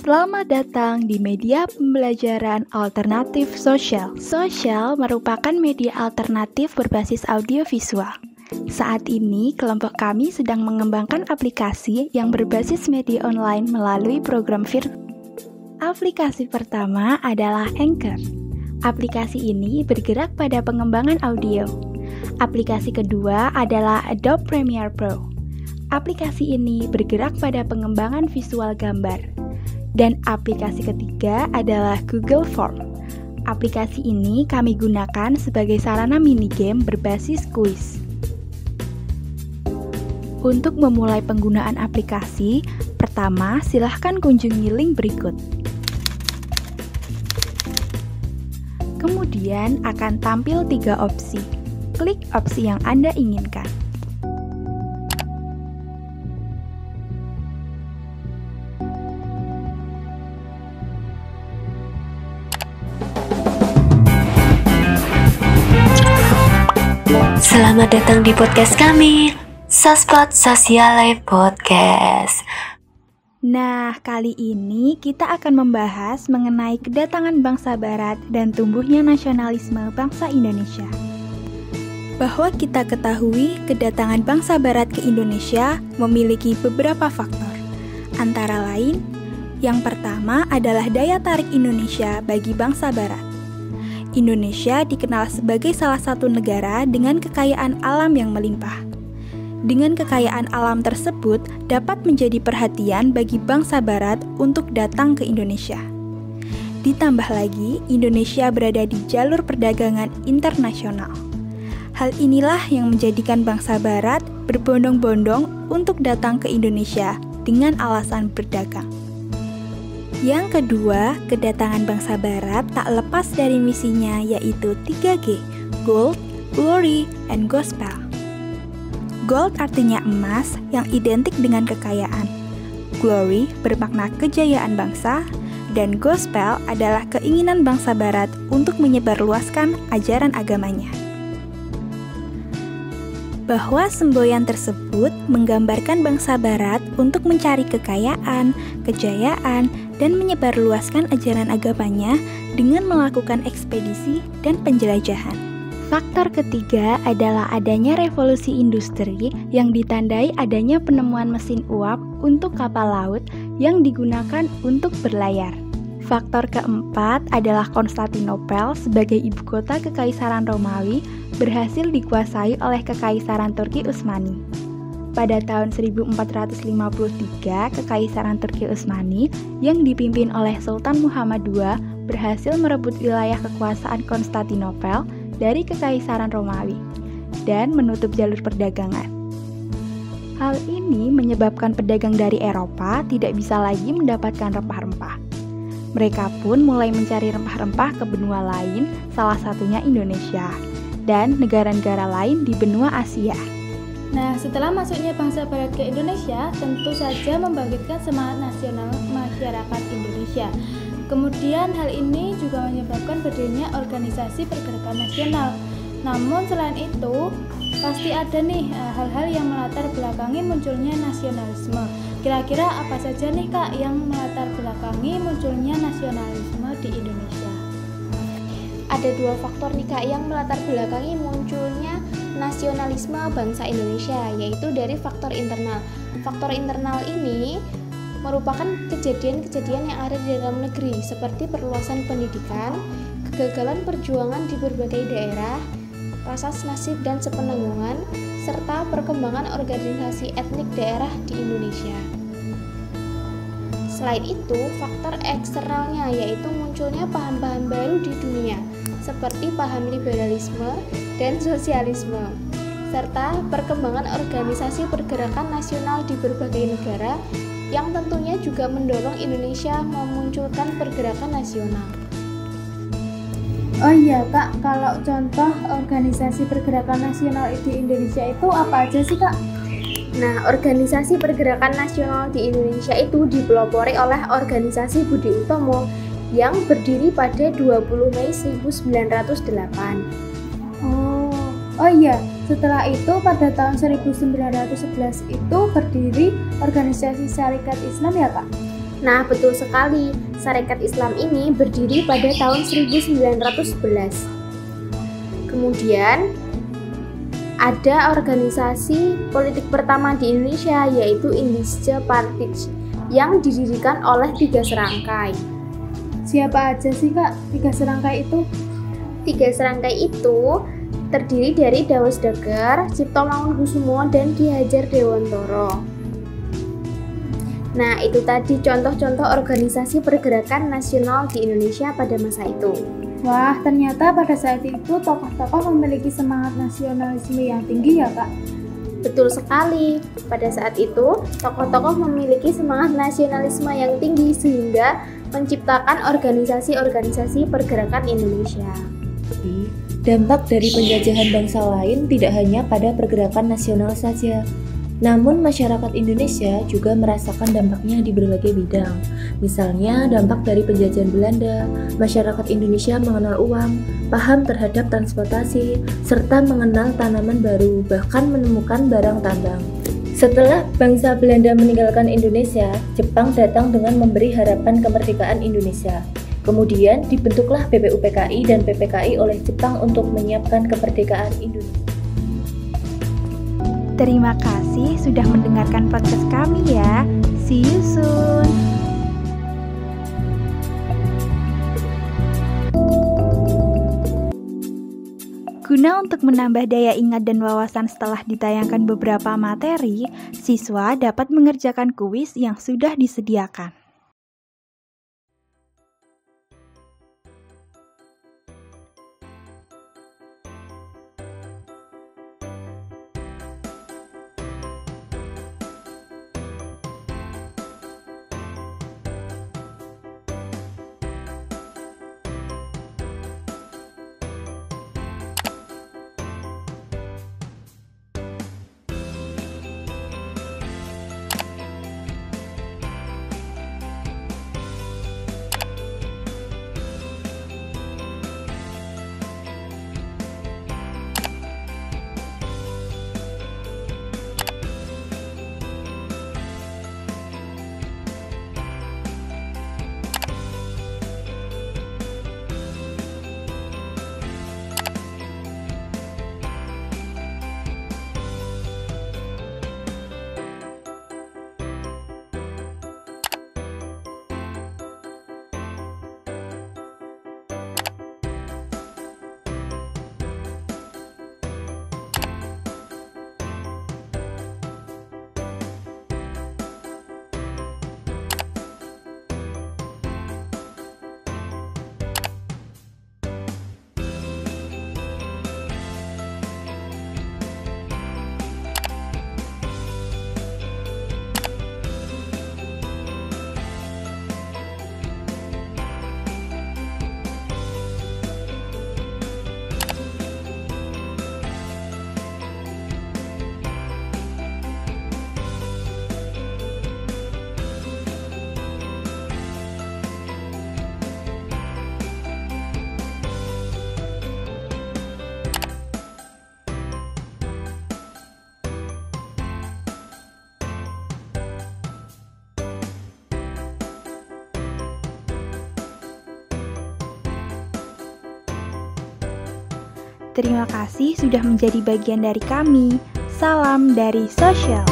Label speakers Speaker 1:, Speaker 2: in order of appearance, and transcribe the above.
Speaker 1: Selamat datang di media pembelajaran alternatif sosial. Sosial merupakan media alternatif berbasis audiovisual. Saat ini, kelompok kami sedang mengembangkan aplikasi yang berbasis media online melalui program virtual. Aplikasi pertama adalah Anchor. Aplikasi ini bergerak pada pengembangan audio. Aplikasi kedua adalah Adobe Premiere Pro. Aplikasi ini bergerak pada pengembangan visual gambar. Dan aplikasi ketiga adalah Google Form. Aplikasi ini kami gunakan sebagai sarana minigame berbasis kuis. Untuk memulai penggunaan aplikasi, pertama silahkan kunjungi link berikut. Kemudian akan tampil 3 opsi. Klik opsi yang Anda inginkan.
Speaker 2: Selamat datang di podcast kami, Sospot Sosiale Podcast.
Speaker 1: Nah, kali ini kita akan membahas mengenai kedatangan bangsa Barat dan tumbuhnya nasionalisme bangsa Indonesia. Bahwa kita ketahui kedatangan bangsa Barat ke Indonesia memiliki beberapa faktor. Antara lain, yang pertama adalah daya tarik Indonesia bagi bangsa Barat. Indonesia dikenal sebagai salah satu negara dengan kekayaan alam yang melimpah. Dengan kekayaan alam tersebut dapat menjadi perhatian bagi bangsa Barat untuk datang ke Indonesia. Ditambah lagi, Indonesia berada di jalur perdagangan internasional. Hal inilah yang menjadikan bangsa Barat berbondong-bondong untuk datang ke Indonesia dengan alasan berdagang. Yang kedua, kedatangan bangsa Barat tak lepas dari misinya yaitu 3G, Gold, Glory, and Gospel. Gold artinya emas yang identik dengan kekayaan. Glory bermakna kejayaan bangsa, dan Gospel adalah keinginan bangsa Barat untuk menyebarluaskan ajaran agamanya. Bahwa semboyan tersebut menggambarkan bangsa Barat untuk mencari kekayaan, kejayaan, dan menyebarluaskan ajaran agamanya dengan melakukan ekspedisi dan penjelajahan. Faktor ketiga adalah adanya revolusi industri yang ditandai adanya penemuan mesin uap untuk kapal laut yang digunakan untuk berlayar. Faktor keempat adalah Konstantinopel sebagai ibu kota Kekaisaran Romawi berhasil dikuasai oleh Kekaisaran Turki Utsmani. Pada tahun 1453, Kekaisaran Turki Utsmani yang dipimpin oleh Sultan Muhammad II berhasil merebut wilayah kekuasaan Konstantinopel dari Kekaisaran Romawi dan menutup jalur perdagangan. Hal ini menyebabkan pedagang dari Eropa tidak bisa lagi mendapatkan rempah-rempah. Mereka pun mulai mencari rempah-rempah ke benua lain, salah satunya Indonesia, dan negara-negara lain di benua Asia.
Speaker 3: Nah, setelah masuknya bangsa Barat ke Indonesia, tentu saja membangkitkan semangat nasional masyarakat Indonesia. Kemudian hal ini juga menyebabkan berdirinya organisasi pergerakan nasional. Namun selain itu, pasti ada nih hal-hal yang melatar belakangi munculnya nasionalisme. Kira-kira apa saja nih Kak yang melatar belakangi munculnya nasionalisme di Indonesia?
Speaker 4: Ada 2 faktor nih Kak yang melatar belakangi munculnya nasionalisme bangsa Indonesia, yaitu dari faktor internal. Faktor internal ini merupakan kejadian-kejadian yang ada di dalam negeri seperti perluasan pendidikan, kegagalan perjuangan di berbagai daerah, rasa senasib dan sepenanggungan, serta perkembangan organisasi etnik daerah di Indonesia. Selain itu, faktor eksternalnya yaitu munculnya paham-paham baru di dunia, seperti paham liberalisme dan sosialisme, serta perkembangan organisasi pergerakan nasional di berbagai negara yang tentunya juga mendorong Indonesia memunculkan pergerakan nasional.
Speaker 3: Oh iya Kak, kalau contoh organisasi pergerakan nasional di Indonesia itu apa aja sih Kak?
Speaker 4: Nah, organisasi pergerakan nasional di Indonesia itu dipelopori oleh organisasi Budi Utomo yang berdiri pada 20 Mei 1908.
Speaker 3: Oh iya, setelah itu pada tahun 1911 itu berdiri organisasi Syarikat Islam ya Kak?
Speaker 4: Nah, betul sekali. Sarekat Islam ini berdiri pada tahun 1911. Kemudian ada organisasi politik pertama di Indonesia, yaitu Indische Partij, yang didirikan oleh 3 serangkai.
Speaker 3: Siapa aja sih Kak 3 serangkai itu?
Speaker 4: 3 serangkai itu terdiri dari Dawes Dager, Cipto Mangunkusumo, dan Ki Hajar Dewantara. Nah, itu tadi contoh-contoh organisasi pergerakan nasional di Indonesia pada masa itu.
Speaker 3: Wah, ternyata pada saat itu tokoh-tokoh memiliki semangat nasionalisme yang tinggi ya Kak?
Speaker 4: Betul sekali. Pada saat itu, tokoh-tokoh memiliki semangat nasionalisme yang tinggi sehingga menciptakan organisasi-organisasi pergerakan Indonesia.
Speaker 5: Dampak dari penjajahan bangsa lain tidak hanya pada pergerakan nasional saja, namun masyarakat Indonesia juga merasakan dampaknya di berbagai bidang. Misalnya dampak dari penjajahan Belanda, masyarakat Indonesia mengenal uang, paham terhadap transportasi, serta mengenal tanaman baru, bahkan menemukan barang tambang. Setelah bangsa Belanda meninggalkan Indonesia, Jepang datang dengan memberi harapan kemerdekaan Indonesia. Kemudian dibentuklah BPUPKI dan PPKI oleh Jepang untuk menyiapkan kemerdekaan Indonesia.
Speaker 1: Terima kasih sudah mendengarkan podcast kami ya. See you soon. Guna untuk menambah daya ingat dan wawasan setelah ditayangkan beberapa materi, siswa dapat mengerjakan kuis yang sudah disediakan. Terima kasih sudah menjadi bagian dari kami. Salam dari Sosial.